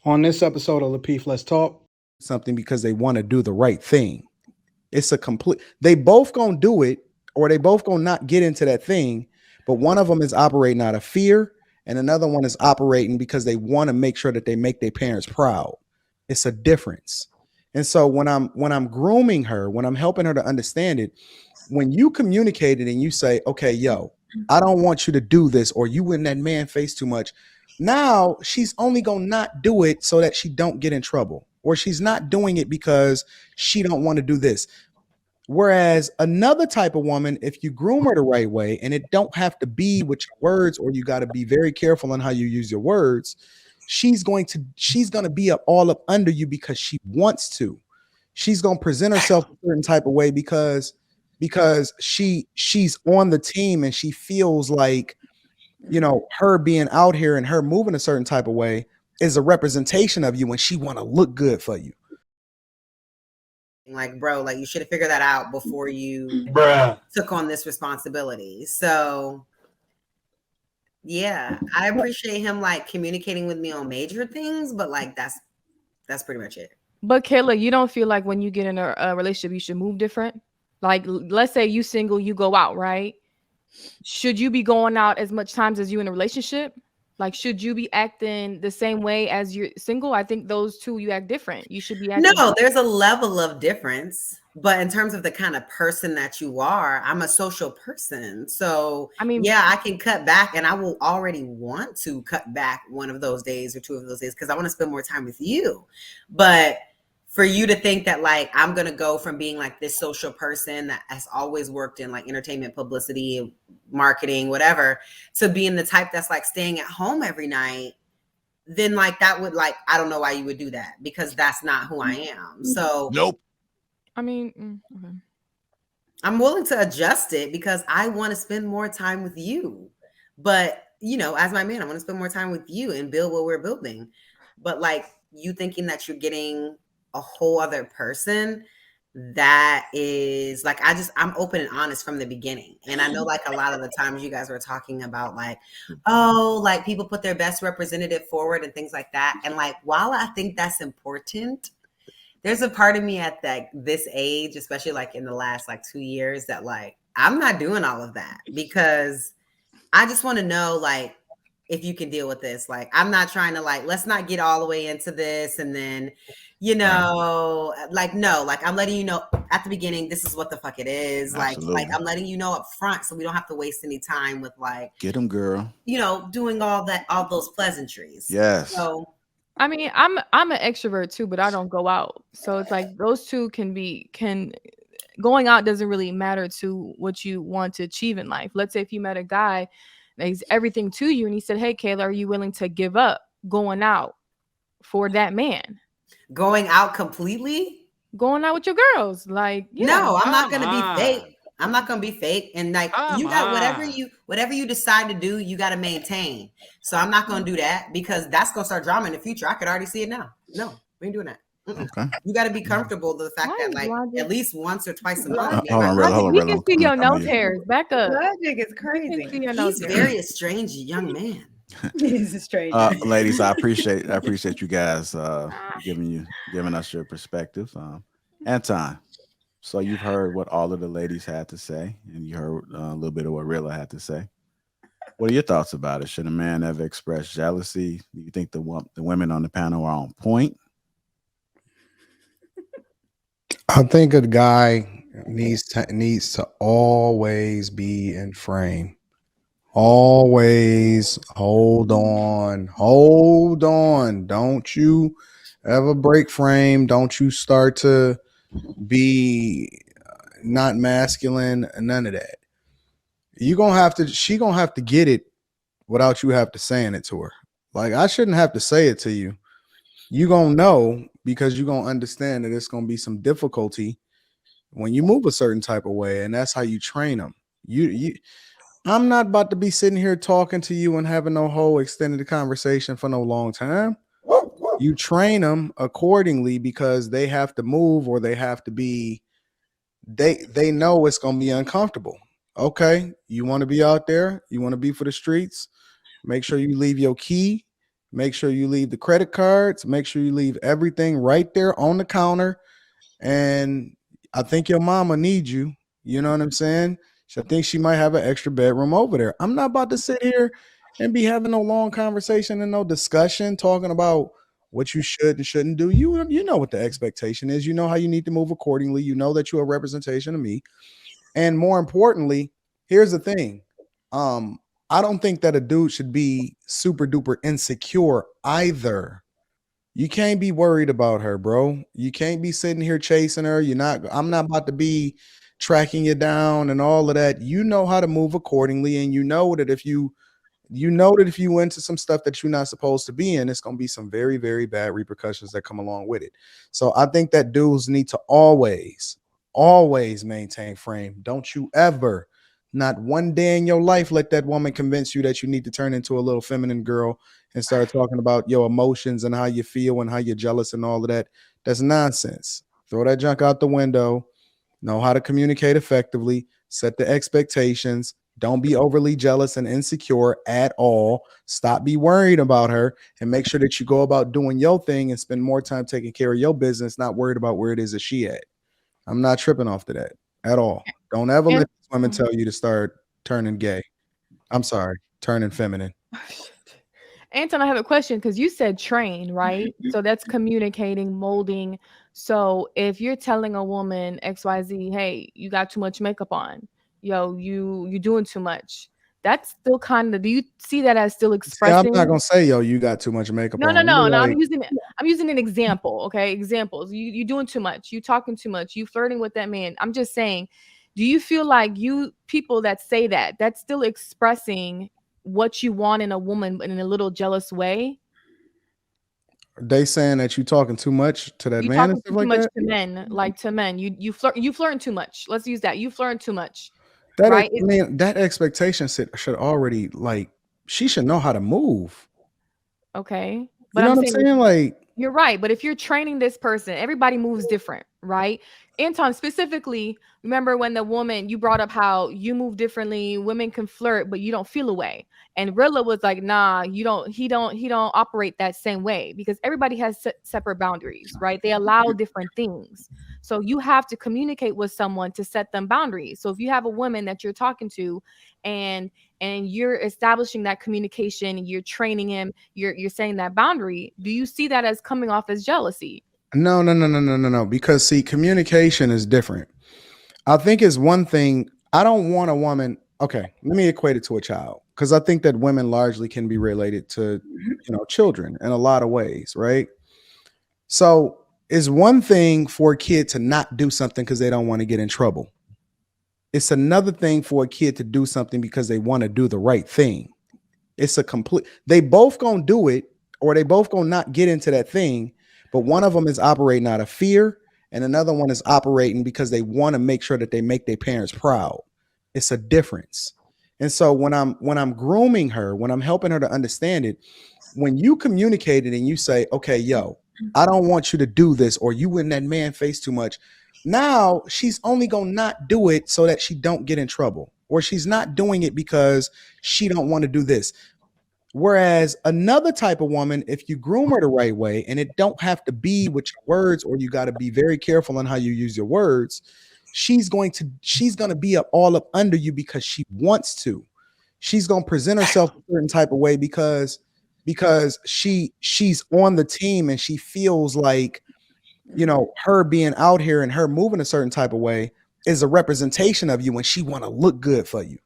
On this episode of Lapeef Let's Talk, something because they want to do the right thing. It's a complete, they both gonna do it, or they both gonna not get into that thing, but one of them is operating out of fear and another one is operating because they want to make sure that they make their parents proud. It's a difference. And so when I'm grooming her, when I'm helping her to understand it, when you communicate it and you say, okay, yo, I don't want you to do this, or you in that man face too much. Now she's only gonna not do it so that she don't get in trouble, or she's not doing it because she don't want to do this. Whereas another type of woman, if you groom her the right way, and it don't have to be with your words, or you got to be very careful on how you use your words, she's gonna be up all up under you because she wants to. She's gonna present herself a certain type of way because she's on the team and she feels like, her being out here and her moving a certain type of way is a representation of you, and she want to look good for you. Like, bro, like you should have figured that out before you took on this responsibility. So yeah, I appreciate him like communicating with me on major things, but like that's pretty much it. But Kayla, you don't feel like when you get in a relationship, you should move different? Like, let's say you single, you go out, right? Should you be going out as much times as you in a relationship? Like, should you be acting the same way as you're single? I think those two, you act different. You should be acting No, there's a level of difference. But in terms of the kind of person that you are, I'm a social person. So I mean, yeah, I can cut back, and I will already want to cut back one of those days or two of those days because I want to spend more time with you. But for you to think that like I'm gonna go from being like this social person that has always worked in like entertainment, publicity, marketing, whatever, to being the type that's like staying at home every night, then like that would like, I don't know why you would do that, because that's not who I am. So nope. I mean, okay. I'm willing to adjust it because I want to spend more time with you. But as my man, I want to spend more time with you and build what we're building. But like you thinking that you're getting a whole other person, that is like, I'm open and honest from the beginning. And I know like a lot of the times you guys were talking about like, oh, like people put their best representative forward and things like that. And like, while I think that's important, there's a part of me at this age, especially like in the last like 2 years, that like, I'm not doing all of that because I just want to know like, if you can deal with this. Like, I'm not trying to like, let's not get all the way into this. And then, like, no, like I'm letting you know at the beginning, this is what the fuck it is. Absolutely. Like I'm letting you know up front so we don't have to waste any time with like, get them, girl, doing all those pleasantries. Yes. So, I mean, I'm an extrovert too, but I don't go out. So it's like those two going out doesn't really matter to what you want to achieve in life. Let's say if you met a guy, he's everything to you, and he said, hey, Kayla, are you willing to give up going out for that man? Going out completely? Going out with your girls. Like, yeah. No, I'm not going to be fake. I'm not going to be fake. And like, you got whatever you decide to do, you got to maintain. So I'm not going to do that because that's going to start drama in the future. I could already see it now. No, we ain't doing that. Okay. You got to be comfortable with the fact that like at least once or twice a month. We can see your nose hairs. Back up. Logic is crazy. He's very strange young man. He's a strange. Ladies, I appreciate you guys giving us your perspective. Anton, so you've heard what all of the ladies had to say, and you heard a little bit of what Rilla had to say. What are your thoughts about it? Should a man ever express jealousy? Do you think the women on the panel are on point? I think a guy needs to always be in frame. Always hold on. Don't you ever break frame. Don't you start to be not masculine, none of that. She gonna have to get it without you have to saying it to her. Like, I shouldn't have to say it to you. You gonna know because you gonna understand that it's gonna be some difficulty when you move a certain type of way, and that's how you train them. I'm not about to be sitting here talking to you and having no whole extended conversation for no long time. You train them accordingly because they have to move, or they have to be. They know it's gonna be uncomfortable. Okay, you want to be out there, you want to be for the streets. Make sure you leave your key. Make sure you leave the credit cards. Make sure you leave everything right there on the counter. And I think your mama needs you. You know what I'm saying? I think she might have an extra bedroom over there. I'm not about to sit here and be having no long conversation and no discussion talking about what you should and shouldn't do. You know what the expectation is. You know how you need to move accordingly. You know that you're a representation of me. And more importantly, here's the thing. I don't think that a dude should be super duper insecure either. You can't be worried about her, bro. You can't be sitting here chasing her. I'm not about to be tracking you down and all of that. You know how to move accordingly, and you know that if you went to some stuff that you're not supposed to be in, it's going to be some very, very bad repercussions that come along with it. So I think that dudes need to always maintain frame. Don't you ever, not one day in your life, let that woman convince you that you need to turn into a little feminine girl and start talking about your emotions and how you feel and how you're jealous and all of that. That's nonsense. Throw that junk out the window. Know how to communicate effectively. Set the expectations. Don't be overly jealous and insecure at all. Stop be worried about her and make sure that you go about doing your thing and spend more time taking care of your business, not worried about where it is that she at. I'm not tripping off to that at all. Don't ever let women tell you to start turning gay. I'm sorry, turning feminine. Anton, I have a question because you said train, right? So that's communicating, molding. So if you're telling a woman XYZ, hey, you got too much makeup on, yo, you doing too much. That's still kind of. Do you see that as still expressing? I'm not gonna say, yo, you got too much makeup on. No. I'm using an example. Okay, examples. You doing too much. You talking too much. You flirting with that man. I'm just saying. Do you feel like you people that say that that's still expressing what you want in a woman in a little jealous way? Are they saying that you talking too much to that man and stuff like that? To men. You flirting too much. Let's use that. You flirting too much. That right? that expectation should already, like, she should know how to move. Okay. But you know what I'm saying? Like, you're right. But if you're training this person, everybody moves different, right? Anton, specifically, remember when the woman, you brought up how you move differently, women can flirt, but you don't feel a way. And Rilla was like, nah, he don't operate that same way because everybody has separate boundaries, right? They allow different things. So you have to communicate with someone to set them boundaries. So if you have a woman that you're talking to and you're establishing that communication, you're training him, you're saying that boundary, do you see that as coming off as jealousy? No. Because see, communication is different. I think it's one thing. I don't want a woman. Okay, let me equate it to a child because I think that women largely can be related to, children in a lot of ways, right? So it's one thing for a kid to not do something because they don't want to get in trouble. It's another thing for a kid to do something because they want to do the right thing. It's a complete. They both gonna do it, or they both gonna not get into that thing. But one of them is operating out of fear, and another one is operating because they want to make sure that they make their parents proud. It's a difference. And so when I'm grooming her, when I'm helping her to understand it, when you communicate it and you say, okay, yo, I don't want you to do this, or you in that man face too much. Now she's only gonna not do it so that she don't get in trouble, or she's not doing it because she don't want to do this. Whereas another type of woman, if you groom her the right way, and it don't have to be with your words, or you got to be very careful on how you use your words, she's going to be all up under you because she wants to. She's going to present herself a certain type of way because she's on the team and she feels like, her being out here and her moving a certain type of way is a representation of you, and she want to look good for you.